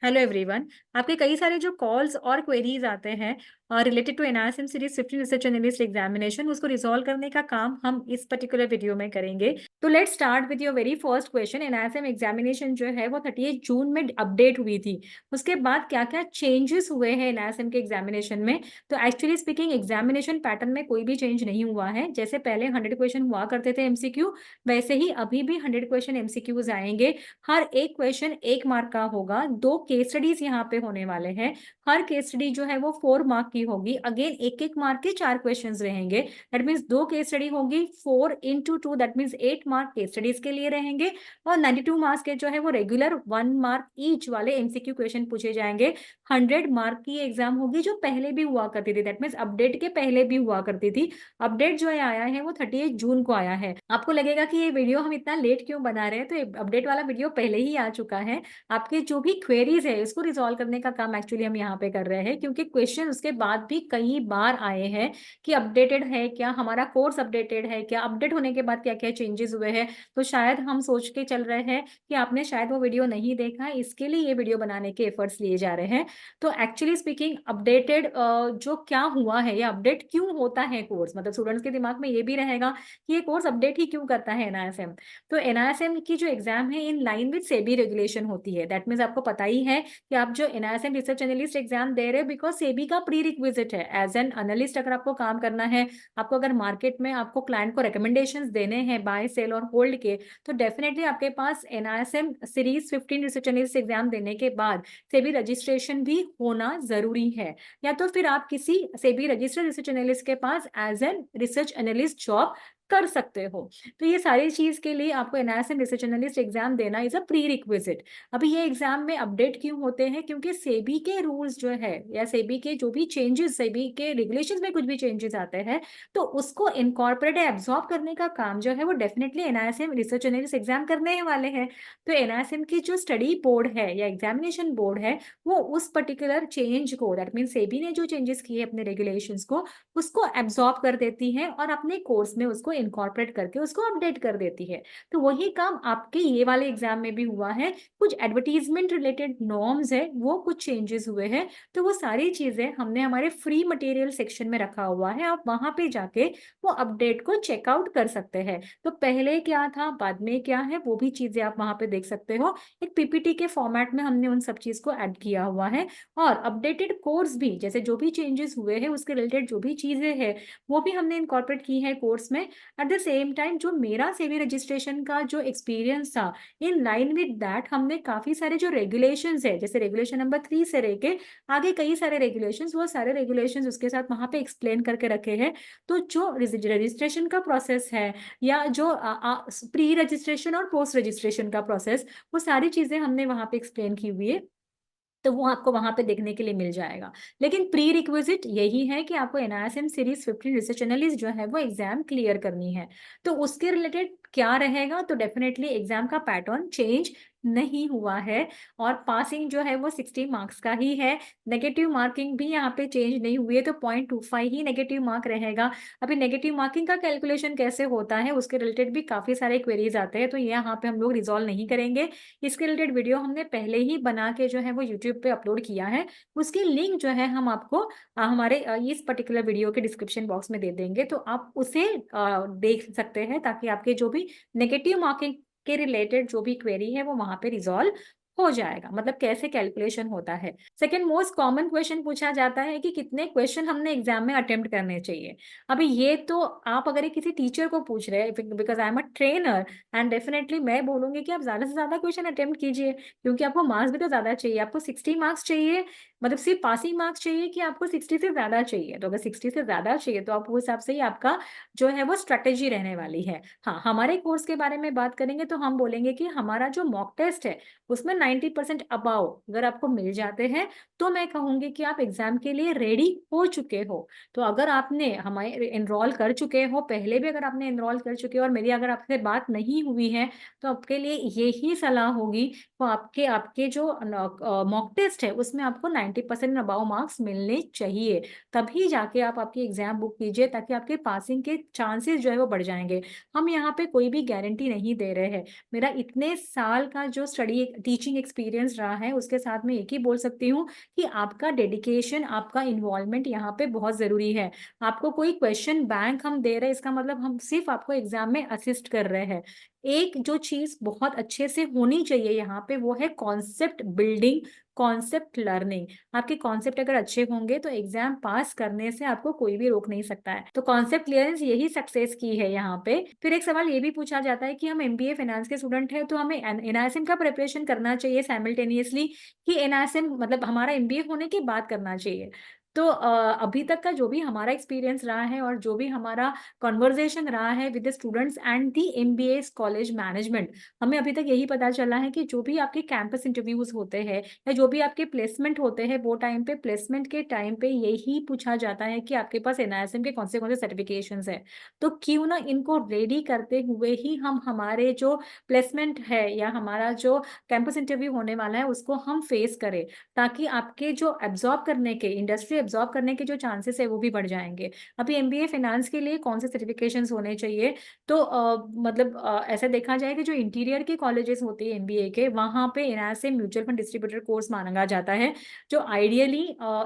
Hello everyone. आपके कई सारे जो कॉल्स और क्वेरीज आते हैं related to NRSM series 15 research analyst examination, उसको रिजॉल्व करने का काम हम इस पर्टिकुलर वीडियो में करेंगे। तो let's start with your very first question. NRSM examination जो है वो 30 जून में अपडेट हुई थी। उसके बाद क्या क्या चेंजेस हुए हैं एनआरएसएम के एग्जामिनेशन में? तो एक्चुअली स्पीकिंग एग्जामिनेशन पैटर्न में कोई भी चेंज नहीं हुआ है। जैसे पहले 100 क्वेश्चन हुआ करते थे एमसीक्यू, वैसे ही अभी भी 100 क्वेश्चन एमसीक्यूज आएंगे। हर एक क्वेश्चन 1 मार्क का होगा। 2 केस स्टडीज यहाँ पे होने वाले हैं। हर केस स्टडी जो है वो 4 मार्क की होगी। अगेन 1-1 मार्क के 4 क्वेश्चन रहेंगे। दैट मीन्स 2 केस स्टडी होगी, 4 into 2, that means 8 mark case studies के लिए रहेंगे। और 92 मार्क्स के जो है वो रेगुलर 1 मार्क ईच वाले एमसीक्यू क्वेश्चन पूछे जाएंगे। 100 मार्क की एग्जाम होगी जो पहले भी हुआ करती थी, दैट मीन्स अपडेट के पहले भी हुआ करती थी। अपडेट जो है आया है वो 30 जून को आया है। आपको लगेगा कि ये वीडियो हम इतना लेट क्यों बना रहे हैं, तो अपडेट वाला वीडियो पहले ही आ चुका है। आपके जो भी क्वेरीज है इसको रिजॉल्व करने का काम एक्चुअली हम यहाँ पे कर रहे हैं, क्योंकि क्वेश्चन उसके बाद भी कई बार आए हैं कि अपडेटेड है क्या, हमारा कोर्स अपडेटेड है क्या, अपडेट होने के बाद क्या क्या चेंजेस हुए हैं। तो शायद हम सोच के चल रहे हैं कि आपने शायद वो वीडियो नहीं देखा है, इसके लिए ये वीडियो बनाने के एफर्ट्स लिए जा रहे हैं। तो एक्चुअली स्पीकिंग अपडेटेड जो क्या हुआ है या अपडेट क्यों होता है कोर्स, मतलब स्टूडेंट्स के दिमाग में ये भी रहेगा कि ये कोर्स अपडेट ही क्यों करता है एनआईएसएम। तो एनआईएसएम की जो एग्जाम है in line with SEBI regulation होती है। दैट मीन्स आपको पता ही है कि आप जो एनआईएसएम रिसर्च एनालिस्ट एग्जाम दे रहे हो, बिकॉज सेबी का प्री रिक्विजिट है। एज एन एनालिस्ट अगर आपको काम करना है, आपको अगर मार्केट में आपको क्लाइंट को रिकमेंडेशंस देने हैं बाय सेल और होल्ड के, तो डेफिनेटली आपके पास NISM series 15 research analyst exam देने के बाद सेबी रजिस्ट्रेशन भी होना जरूरी है। या तो फिर आप किसी सेबी रजिस्टर्ड रिसर्च एनालिस्ट के पास as an research analyst job कर सकते हो। तो ये सारी चीज के लिए आपको एनआईएसएम रिसर्च एनालिस्ट एग्जाम देना इज अ प्री रिक्विजिट। अभी ये एग्जाम में अपडेट क्यों होते हैं? क्योंकि सेबी के रूल्स जो है या सेबी के जो भी चेंजेस, सेबी के रेगुलेशंस में कुछ भी चेंजेस आते हैं, तो उसको इनकॉर्पोरेट एब्जॉर्ब करने का काम जो है वो definitely NISM research analyst exam करने वाले हैं। तो एनआईएसएम की जो स्टडी बोर्ड है या एग्जामिनेशन बोर्ड है, वो उस पर्टिकुलर चेंज को, दैट मीन सेबी ने जो चेंजेस किए अपने रेगुलेशंस को, उसको एब्जॉर्ब कर देती है और अपने कोर्स में उसको इनकॉर्पोरेट करके उसको अपडेट कर देती है। तो वही काम आपके ये वाले एग्जाम में भी हुआ है। कुछ एडवर्टीजमेंट रिलेटेड नॉर्म्स है, वो कुछ चेंजेस हुए हैं। तो वो सारी चीजें हमने हमारे फ्री मटेरियल सेक्शन में रखा हुआ है। आप वहां पे जाके वो अपडेट को चेकआउट कर सकते हैं। तो पहले क्या था, बाद में क्या है, वो भी चीजें आप वहां पे देख सकते हो। एक पीपीटी के फॉर्मेट में हमने उन सब चीज को ऐड किया हुआ है। और अपडेटेड कोर्स भी, जैसे जो भी चेंजेस हुए हैं उसके रिलेटेड जो भी चीजें हैं वो भी हमने इनकॉर्पोरेट की है कोर्स में। एट द सेम टाइम जो मेरा सेबी रजिस्ट्रेशन का जो एक्सपीरियंस था, इन लाइन विद दैट हमने काफी सारे जो रेगुलेशंस है, जैसे रेगुलेशन नंबर 3 से लेके आगे कई सारे रेगुलेशंस, वो सारे रेगुलेशंस उसके साथ वहां पे एक्सप्लेन करके रखे हैं। तो जो रजिस्ट्रेशन का प्रोसेस है या जो प्री रजिस्ट्रेशन और पोस्ट रजिस्ट्रेशन का प्रोसेस, वो सारी चीजें हमने वहां पे एक्सप्लेन की हुई है। तो वो आपको वहां पे देखने के लिए मिल जाएगा। लेकिन प्री रिक्विजिट यही है कि आपको एनआईएसएम सीरीज 15 रिसर्च एनालिस्ट जो है वो एग्जाम क्लियर करनी है। तो उसके रिलेटेड क्या रहेगा, तो डेफिनेटली एग्जाम का पैटर्न चेंज नहीं हुआ है। और पासिंग जो है वो 60 मार्क्स का ही है। नेगेटिव मार्किंग भी यहाँ पे चेंज नहीं हुई है, तो 0.25 ही नेगेटिव मार्क रहेगा। अभी नेगेटिव मार्किंग का कैलकुलेशन कैसे होता है उसके रिलेटेड भी काफी सारे क्वेरीज आते हैं, तो ये यहाँ पे हम लोग रिजॉल्व नहीं करेंगे। इसके रिलेटेड वीडियो हमने पहले ही बना के जो है वो यूट्यूब पे अपलोड किया है। उसकी लिंक जो है हम आपको हमारे इस पर्टिकुलर वीडियो के डिस्क्रिप्शन बॉक्स में दे देंगे, तो आप उसे देख सकते हैं, ताकि आपके जो भी नेगेटिव मार्किंग के रिलेटेड जो भी क्वेरी है वो वहां पे रिजॉल्व हो जाएगा। मतलब कैसे कैलकुलेशन होता है। सेकंड मोस्ट कॉमन क्वेश्चन पूछा जाता है कि कितने क्वेश्चन हमने एग्जाम में अटेम्प्ट करने चाहिए। अभी ये तो आप अगर किसी टीचर को पूछ रहे हैं, because I am a trainer, and definitely मैं बोलूंगी कि आप ज्यादा से ज्यादा क्वेश्चन अटेम्प्ट कीजिए, क्योंकि आपको मार्क्स भी तो ज्यादा चाहिए। आपको 60 मार्क्स चाहिए, मतलब सिर्फ पासिंग मार्क्स चाहिए कि आपको 60 से ज्यादा चाहिए? तो अगर 60 से ज्यादा चाहिए तो आप उस हिसाब से ही आपका जो है वो स्ट्रेटेजी रहने वाली है। हाँ, हमारे कोर्स के बारे में बात करेंगे तो हम बोलेंगे कि हमारा जो मॉक टेस्ट है उसमें 90% अबाव अगर आपको मिल जाते हैं, तो मैं कहूंगी कि आप एग्जाम के लिए रेडी हो चुके हो। तो अगर आपने हमारे एनरोल कर चुके हो पहले भी, अगर आपने एनरोल कर चुके हो और मेरी अगर आपसे बात नहीं हुई है, तो आपके लिए यही सलाह होगी। तो आपके आपके जो मॉक टेस्ट है उसमें आपको 90% अबाव मार्क्स मिलने चाहिए। तभी जाके आप आपकी एग्जाम बुक कीजिए, ताकि आपके पासिंग के चांसेस जो है वो बढ़ जाएंगे। हम यहाँ पे कोई भी गारंटी नहीं दे रहे हैं। मेरा इतने साल का जो स्टडी टीचिंग एक्सपीरियंस रहा है, उसके साथ में एक ही बोल सकती हूँ कि आपका डेडिकेशन, आपका इन्वॉल्वमेंट यहाँ पे बहुत ज़रूरी है। आपको कोई क्वेश्चन बैंक हम दे रहे हैं, इसका मतलब हम सिर्फ आपको एग्जाम में असिस्ट कर रहे हैं। एक जो चीज बहुत अच्छे से होनी चाहिए यहाँ पे वो है कॉन्सेप्ट बिल्डिंग, कॉन्सेप्ट लर्निंग। आपके कॉन्सेप्ट अगर अच्छे होंगे तो एग्जाम पास करने से आपको कोई भी रोक नहीं सकता है। तो कॉन्सेप्ट क्लियरेंस यही सक्सेस की है यहाँ पे। फिर एक सवाल ये भी पूछा जाता है कि हम एमबीए फाइनेंस के स्टूडेंट हैं तो हमें एनआईएसएम का प्रिपरेशन करना चाहिए साइमल्टेनियसली, कि एनआईएसएम मतलब हमारा एमबीए होने के बाद करना चाहिए। तो अभी तक का जो भी हमारा एक्सपीरियंस रहा है और जो भी हमारा कॉन्वर्जेशन रहा है with the students and the MBA college management, हमें अभी तक यही पता चला है कि जो भी आपके कैंपस इंटरव्यूज होते हैं या जो भी आपके प्लेसमेंट होते हैं, वो टाइम पे प्लेसमेंट के टाइम पे यही पूछा जाता है कि आपके पास एनआईएसएम के कौन से सर्टिफिकेशंस है। तो क्यों ना इनको रेडी करते हुए ही हम हमारे जो प्लेसमेंट है या हमारा जो कैंपस इंटरव्यू होने वाला है उसको हम फेस करें, ताकि आपके जो एब्जॉर्ब करने के, इंडस्ट्री एब्जॉर्ब करने के जो चांसेस है वो भी बढ़ जाएंगे। अभी एमबीए फाइनेंस के लिए कौन से सर्टिफिकेशंस होने चाहिए, तो मतलब ऐसा देखा जाए कि जो इंटीरियर के कॉलेजेस होते हैं एमबीए के, वहां पे NISM mutual fund distributor course मांगा जाता है, जो आइडियली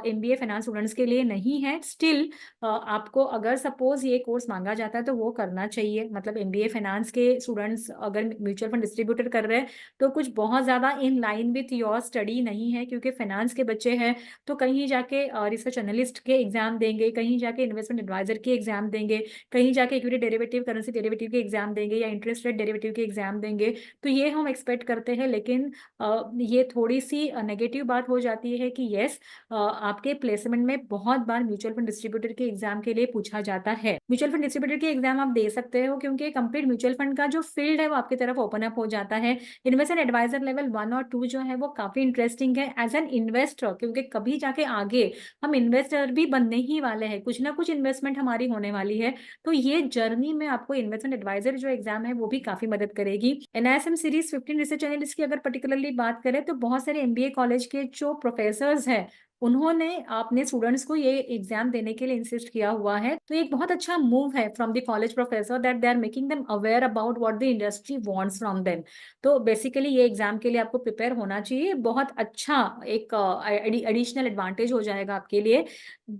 एमबीए फाइनेंस स्टूडेंट्स के लिए नहीं है। स्टिल आपको अगर सपोज ये कोर्स मांगा जाता है तो वो करना चाहिए। मतलब एमबीए फाइनेंस के स्टूडेंट्स अगर म्यूचुअल फंड डिस्ट्रीब्यूटर कर रहे हैं तो कुछ बहुत ज्यादा in line with your study नहीं है, क्योंकि फाइनेंस के बच्चे हैं तो कहीं जाके रिसर्च एनालिस्ट के एग्जाम देंगे, कहीं जाके इन्वेस्टमेंट एडवाइजर के एग्जाम देंगे, कहीं जाके इक्विटी डेरिवेटिव, करेंसी डेरिवेटिव के एग्जाम देंगे या इंटरेस्ट रेट डेरिवेटिव के एग्जाम देंगे। तो ये हम एक्सपेक्ट करते हैं, लेकिन ये थोड़ी सी नेगेटिव बात हो जाती है कि यस, आपके प्लेसमेंट में बहुत बार म्यूचुअल फंड डिस्ट्रीब्यूटर के एग्जाम के लिए पूछा जाता है। म्यूचुअल फंड डिस्ट्रीब्यूटर के एग्जाम आप दे सकते हो क्योंकि कंप्लीट म्यूचुअल फंड का जो फील्ड है वो आपकी तरफ ओपन अप हो जाता है। इन्वेस्टमेंट एडवाइजर लेवल 1 और 2 जो है वो काफी इंटरेस्टिंग है एज एन इन्वेस्टर, क्योंकि कभी जाके आगे हम इन्वेस्टर भी बनने ही वाले हैं, कुछ ना कुछ इन्वेस्टमेंट हमारी होने वाली है। तो ये जर्नी में आपको इन्वेस्टमेंट एडवाइजर जो एग्जाम है वो भी काफी मदद करेगी। एनआईएसएम सीरीज 15 रिसर्च एनालिस्ट की अगर पर्टिकुलरली बात करें तो बहुत सारे एमबीए कॉलेज के जो प्रोफेसर्स हैं उन्होंने अपने स्टूडेंट्स को ये एग्जाम देने के लिए इंसिस्ट किया हुआ है। तो एक बहुत अच्छा मूव है from the college professor that they are making them aware about what the industry wants from them. तो बेसिकली ये एग्जाम के लिए आपको प्रिपेयर होना चाहिए, बहुत अच्छा एक एडिशनल एडवांटेज हो जाएगा आपके लिए।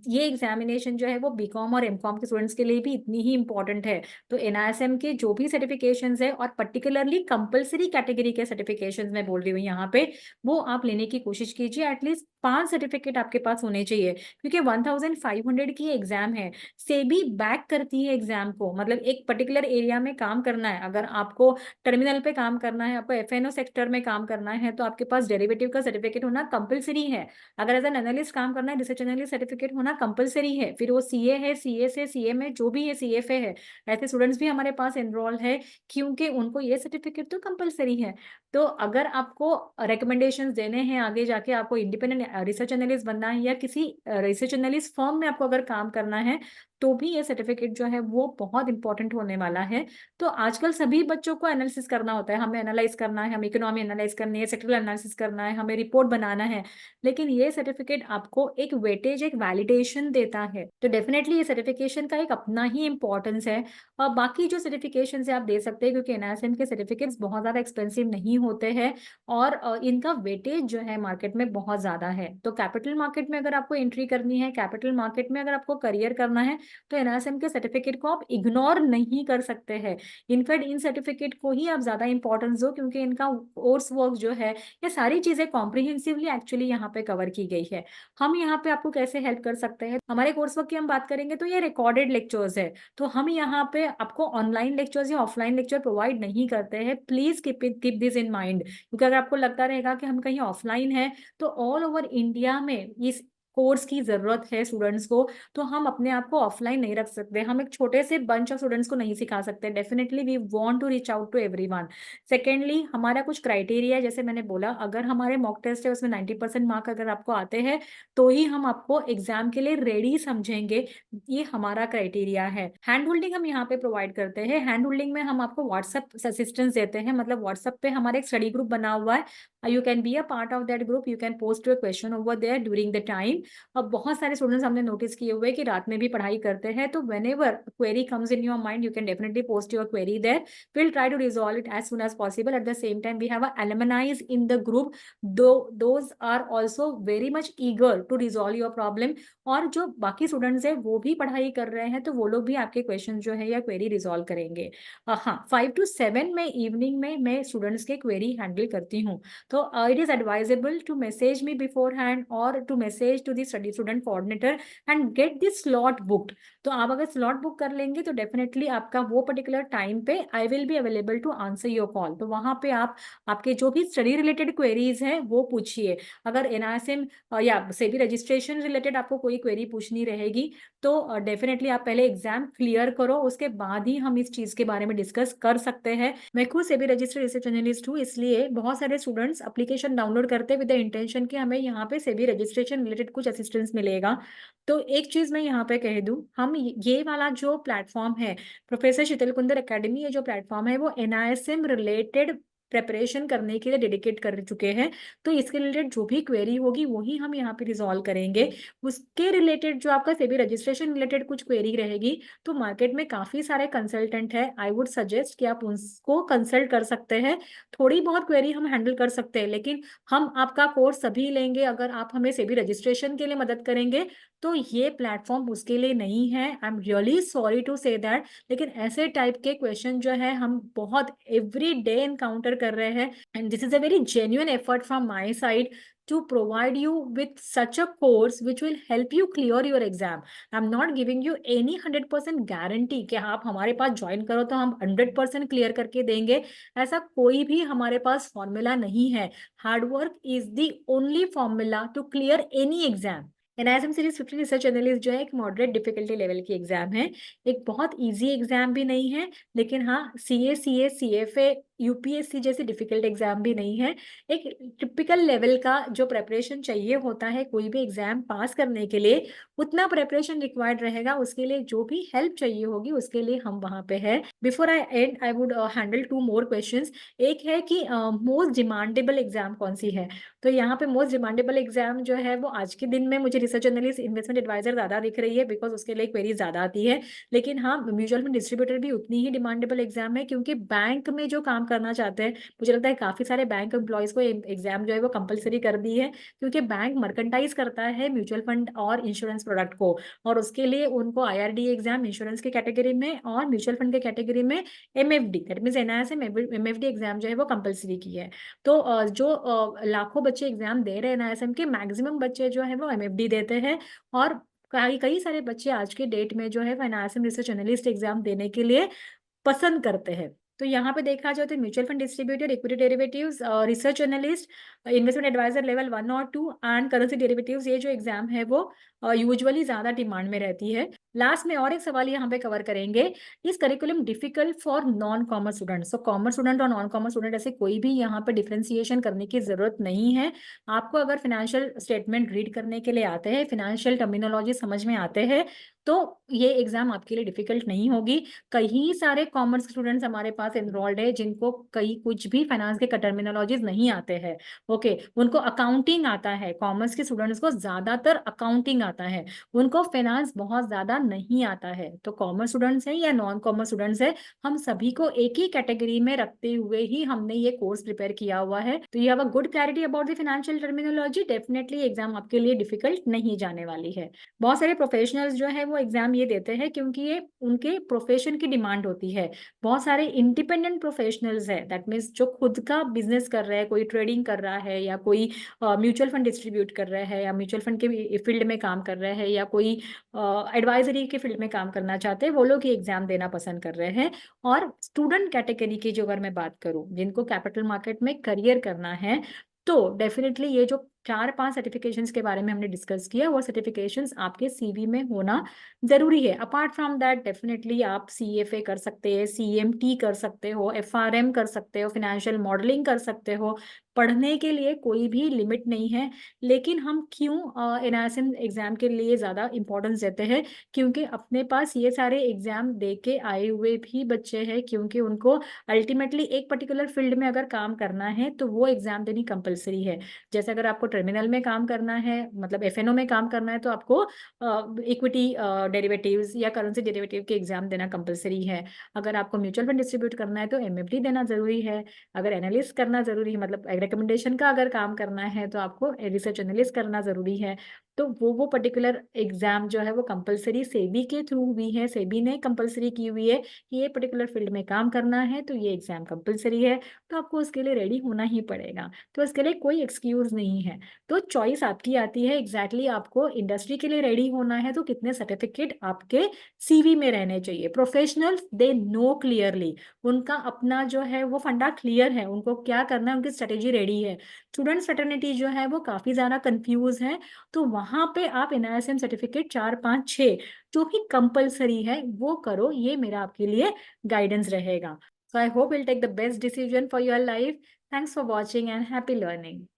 ये एग्जामिनेशन जो है वो बीकॉम और एमकॉम के स्टूडेंट्स के लिए भी इतनी ही इंपॉर्टेंट है। तो एनआईएसएम के जो भी सर्टिफिकेशंस है और पर्टिकुलरली कंपलसरी कैटेगरी के सर्टिफिकेशंस मैं बोल रही हूँ यहाँ पे, वो आप लेने की कोशिश कीजिए। एटलीस्ट 5 सर्टिफिकेट आपके पास होने चाहिए, क्योंकि 1500 की एग्जाम है। सेबी बैक करती है एग्जाम को, मतलब एक पर्टिकुलर एरिया में काम करना है, अगर आपको टर्मिनल पे काम करना है, आपको एफएनओ सेक्टर में काम करना है, तो आपके पास डेरिवेटिव का सर्टिफिकेट होना कंपलसरी है। अगर एज एन एनालिस्ट काम करना है, रिसर्च एनालिस्ट सर्टिफिकेट होना कंपलसरी है। फिर वो सीए है, सीए से सीए में जो भी है, सीएफए है, ऐसे स्टूडेंट्स भी हमारे पास एनरोल है, क्योंकि उनको ये सर्टिफिकेट तो कंपलसरी है। तो अगर आपको रिकमेंडेशंस देने हैं आगे जाके, आपको इंडिपेंडेंट रिसर्च एनालिस्ट बनना है या किसी रिसर्च एनालिस्ट फर्म में आपको अगर काम करना है, तो भी ये सर्टिफिकेट जो है वो बहुत इंपॉर्टेंट होने वाला है। तो आजकल सभी बच्चों को एनालिसिस करना होता है, हमें एनालाइज करना है, हमें इकोनॉमी एनालाइज करनी है, सेक्टरल एनालिसिस करना है, हमें रिपोर्ट बनाना है, लेकिन ये सर्टिफिकेट आपको एक वेटेज, एक वैलिडेशन देता है। तो डेफिनेटली ये सर्टिफिकेशन का एक अपना ही इंपॉर्टेंस है। और बाकी जो सर्टिफिकेशन आप दे सकते हैं, क्योंकि एनआईएसएम के सर्टिफिकेट्स बहुत ज्यादा एक्सपेंसिव नहीं होते हैं और इनका वेटेज जो है मार्केट में बहुत ज्यादा है। तो कैपिटल मार्केट में अगर आपको एंट्री करनी है, कैपिटल मार्केट में अगर आपको करियर करना है, तो एनआईएसएम के सर्टिफिकेट को आप इग्नोर नहीं कर सकते हैं। इनफैक्ट इन सर्टिफिकेट को ही आप ज्यादा इंपॉर्टेंस दो, क्योंकि इनका कोर्स वर्क जो है, ये सारी चीजें कॉम्प्रिहेंसिवली एक्चुअली यहाँ पे कवर की गई है। हम यहाँ पे आपको कैसे हेल्प कर सकते हैं, हमारे कोर्स वर्क की हम बात करेंगे तो ये रिकॉर्डेड लेक्चर्स है। तो हम यहाँ पे आपको ऑनलाइन लेक्चर्स या ऑफलाइन लेक्चर प्रोवाइड नहीं करते हैं। Please keep this in mind, क्योंकि अगर आपको लगता रहेगा कि हम कहीं ऑफलाइन है, तो ऑल ओवर इंडिया में इस कोर्स की जरूरत है स्टूडेंट्स को, तो हम अपने आप को ऑफलाइन नहीं रख सकते, हम एक छोटे से बंच ऑफ स्टूडेंट्स को नहीं सिखा सकते। Definitely we want to reach out to everyone. Secondly, हमारा कुछ क्राइटेरिया है, जैसे मैंने बोला, अगर हमारे मॉक टेस्ट है उसमें 90% मार्क अगर आपको आते हैं तो ही हम आपको एग्जाम के लिए रेडी समझेंगे, ये हमारा क्राइटेरिया है। हैंड होल्डिंग हम यहाँ पे प्रोवाइड करते हैं। हैंड होल्डिंग में हम आपको व्हाट्सएप असिस्टेंस देते हैं, मतलब व्हाट्सएप पे हमारा एक स्टडी ग्रुप बना हुआ है, you can be a part of that group, you can post your question over there during the time. Time. अब बहुत सारे स्टूडेंट्स हमने नोटिस किए हुए कि रात में भी पढ़ाई करते हैं, तो whenever query comes in your mind, you can definitely post your query there. We'll try to resolve it as soon as possible. At the same time, we have a alumni in the group, though those are also very much eager to resolve your problem. और जो बाकी students हैं वो भी पढ़ाई कर रहे हैं, तो वो लोग भी आपके क्वेश्चन जो है या क्वेरी रिजॉल्व करेंगे। हाँ, 5 to 7 में इवनिंग में मैं स्टूडेंट्स के क्वेरी हैंडल करती हूँ। तो it is advisable to message me beforehand और to message to the study student coordinator and get this slot booked. तो आप अगर स्लॉट बुक कर लेंगे तो डेफिनेटली आपका वो पर्टिकुलर टाइम पे I will be available to answer your call. तो वहां पे आप आपके जो भी स्टडी रिलेटेड क्वेरीज हैं वो पूछिए। अगर एनआरएसएम या सेबी रजिस्ट्रेशन रिलेटेड आपको कोई क्वेरी पूछनी रहेगी तो डेफिनेटली आप पहले एग्जाम क्लियर करो, उसके बाद ही हम इस चीज के बारे में डिस्कस कर सकते हैं। मैं खुद सेबी रजिस्टर्ड रिसर्च एनालिस्ट हूँ, इसलिए बहुत सारे स्टूडेंट्स एप्लीकेशन डाउनलोड करते विद द इंटेंशन कि हमें यहाँ पे सेबी रजिस्ट्रेशन रिलेटेड कुछ असिस्टेंस मिलेगा। तो एक चीज मैं यहाँ पे कह दूं, हम ये वाला जो प्लेटफॉर्म है, प्रोफेसर शीतल कुंदर एकेडमी, ये जो प्लेटफॉर्म है वो एनआईएसएम रिलेटेड प्रेपरेशन करने के लिए डेडिकेट कर चुके हैं। तो इसके रिलेटेड जो भी क्वेरी होगी वही हम यहाँ पे रिजॉल्व करेंगे। उसके रिलेटेड जो आपका सेबी रजिस्ट्रेशन रिलेटेड कुछ क्वेरी रहेगी, तो मार्केट में काफी सारे कंसल्टेंट है, आई वुड सजेस्ट कि आप उनको कंसल्ट कर सकते हैं। थोड़ी बहुत क्वेरी हम हैंडल कर सकते हैं, लेकिन हम आपका कोर्स सभी लेंगे अगर आप हमें सेबी रजिस्ट्रेशन के लिए मदद करेंगे। तो ये प्लेटफॉर्म उसके लिए नहीं है। I am really sorry to say that, लेकिन ऐसे टाइप के क्वेश्चन जो है हम बहुत एवरी डे एनकाउंटर कर रहे हैं, and this is a very genuine effort from my side to provide you with such a course which will help you clear your exam. I'm not giving you any 100% guarantee कि आप हमारे पास join करो तो हम 100% clear करके देंगे। ऐसा कोई भी हमारे पास फॉर्मूला नहीं है। Hard work is the only formula to clear any exam. NISM series 15 research analyst जो है एक मॉडरेट डिफिकल्टी लेवल की एग्जाम है, एक बहुत इजी एग्जाम भी नहीं है, लेकिन हाँ सीए सीएफए यूपीएससी जैसे डिफिकल्ट एग्जाम भी नहीं है। एक टिपिकल लेवल का जो प्रेपरेशन चाहिए होता है कोई भी एग्जाम पास करने के लिए, उतना प्रेपरेशन रिक्वायर्ड रहेगा। उसके लिए जो भी हेल्प चाहिए होगी उसके लिए हम वहां पे है। Before I and I would handle 2 more questions. एक है कि मोस्ट डिमांडेबल एग्जाम कौन सी है। तो यहाँ पे मोस्ट डिमांडेबल एग्जाम जो है वो आज के दिन में मुझे रिसर्च एनालिस्ट इन्वेस्टमेंट एडवाइजर ज्यादा दिख रही है, बिकॉज उसके लिए क्वेरी ज्यादा आती है। लेकिन हाँ, म्यूचुअल फंड डिस्ट्रीब्यूटर भी उतनी ही डिमांडेबल एग्जाम है, क्योंकि बैंक में जो काम करना चाहते हैं, मुझे लगता है काफी सारे बैंक एम्प्लॉयज को एग्जाम जो है वो कंपलसरी कर दी है, क्योंकि बैंक मर्केंटाइज करता है म्यूचुअल फंड और इंश्योरेंस प्रोडक्ट को, और उसके लिए उनको आईआरडी एग्जाम इंश्योरेंस के कैटेगरी में और म्यूचुअल फंड के कैटेगरी में MFD, that mean NISM MFD exam जो है वो कंपलसरी की है। तो जो लाखों बच्चे एग्जाम दे रहे हैं एनआईएसएम के, मैक्सिमम बच्चे जो है वो एमएफडी देते हैं, और कई कई सारे बच्चे आज के डेट में जो है एनआईएसएम रिसर्च एनालिस्ट एग्जाम देने के लिए पसंद करते हैं। तो यहाँ पे देखा जाए तो mutual fund distributor, equity derivatives, research analyst, investment advisor level 1 और 2 एंड करेंसी डेरिवेटिव्स, ये जो एग्जाम है वो यूजुअली ज्यादा डिमांड में रहती है। लास्ट में और एक सवाल यहाँ पे कवर करेंगे, इस curriculum difficult for non commerce students. तो कॉमर्स स्टूडेंट और नॉन कॉमर्स स्टूडेंट ऐसे कोई भी यहाँ पे डिफ्रेंसिएशन करने की जरूरत नहीं है। आपको अगर फाइनेंशियल स्टेटमेंट रीड करने के लिए आते हैं, फाइनेंशियल टर्मिनोलॉजी समझ में आते हैं, तो ये एग्जाम आपके लिए डिफिकल्ट नहीं होगी। कई सारे कॉमर्स स्टूडेंट्स हमारे पास एनरोल्ड है जिनको कई कुछ भी फाइनेंस के टर्मिनोलॉजीज नहीं आते हैं। ओके, उनको अकाउंटिंग आता है, कॉमर्स के स्टूडेंट्स को ज्यादातर अकाउंटिंग आता है, उनको फाइनेंस बहुत ज्यादा नहीं आता है। तो कॉमर्स स्टूडेंट्स है या नॉन कॉमर्स स्टूडेंट्स है, हम सभी को एक ही कैटेगरी में रखते हुए ही हमने ये कोर्स प्रिपेयर किया हुआ है। तो you have a good clarity about the financial terminology, definitely exam आपके लिए डिफिकल्ट नहीं जाने वाली है। बहुत सारे प्रोफेशनल्स जो है वो एग्जाम ये देते हैं क्योंकि ये उनके प्रोफेशन की डिमांड होती है। बहुत सारे इंडिपेंडेंट प्रोफेशनल्स है, दैट मीन्स जो खुद का बिजनेस कर रहा है, कोई ट्रेडिंग कर रहा है या कोई म्यूचुअल फंड डिस्ट्रीब्यूट कर रहा है या म्यूचुअल फंड के फील्ड में काम कर रहा है या कोई एडवाइजरी के फील्ड में काम करना चाहते हैं, वो लोग ये एग्जाम देना पसंद कर रहे हैं। और स्टूडेंट कैटेगरी की जो अगर मैं बात करूं, जिनको कैपिटल मार्केट में करियर करना है, तो डेफिनेटली ये जो 4-5 सर्टिफिकेशंस के बारे में हमने डिस्कस किया, वो सर्टिफिकेशंस आपके सीवी में होना जरूरी है। अपार्ट फ्रॉम दैट डेफिनेटली आप सीएफए कर सकते हैं, सीएमटी कर सकते हो, एफआरएम कर सकते हो, फाइनेंशियल मॉडलिंग कर सकते हो। पढ़ने के लिए कोई भी लिमिट नहीं है। लेकिन हम क्यों एनआईएसएम एग्जाम के लिए ज्यादा इंपॉर्टेंस देते हैं, क्योंकि अपने पास ये सारे एग्जाम दे के आए हुए भी बच्चे हैं, क्योंकि उनको अल्टीमेटली एक पर्टिकुलर फील्ड में अगर काम करना है तो वो एग्जाम देनी कंपलसरी है। जैसे अगर आपको टर्मिनल में काम करना है, मतलब एफएनओ में काम करना है, तो आपको इक्विटी डेरिवेटिव्स या करेंसी डेरिवेटिव के एग्जाम देना कंपलसरी है। अगर आपको म्यूचुअल फंड डिस्ट्रीब्यूट करना है तो एमएफडी देना जरूरी है। अगर एनालिस्ट करना जरूरी है, मतलब रिकमेंडेशन का अगर काम करना है तो आपको रिसर्च एनालिस्ट करना जरूरी है। तो वो पर्टिकुलर एग्जाम जो है वो कंपलसरी सेबी के थ्रू हुई है, सेबी ने कंपलसरी की हुई है कि ये पर्टिकुलर फील्ड में काम करना है तो ये एग्जाम कंपलसरी है, तो आपको उसके लिए रेडी होना ही पड़ेगा। तो इसके लिए कोई एक्सक्यूज नहीं है। तो चॉइस आपकी आती है एग्जैक्टली आपको इंडस्ट्री के लिए रेडी होना है तो कितने सर्टिफिकेट आपके सीवी में रहने चाहिए। प्रोफेशनल्स दे नो क्लियरली, उनका अपना जो है वो फंडा क्लियर है, उनको क्या करना है, उनकी स्ट्रेटेजी रेडी है। स्टूडेंट फ्रेटर्निटी जो है वो काफी ज्यादा कंफ्यूज है, तो वहां पे आप एनआईएसएम सर्टिफिकेट 4 5 6 जो भी कंपलसरी है वो करो, ये मेरा आपके लिए गाइडेंस रहेगा। So I hope you'll take the best decision for your life. Thanks for watching and happy learning.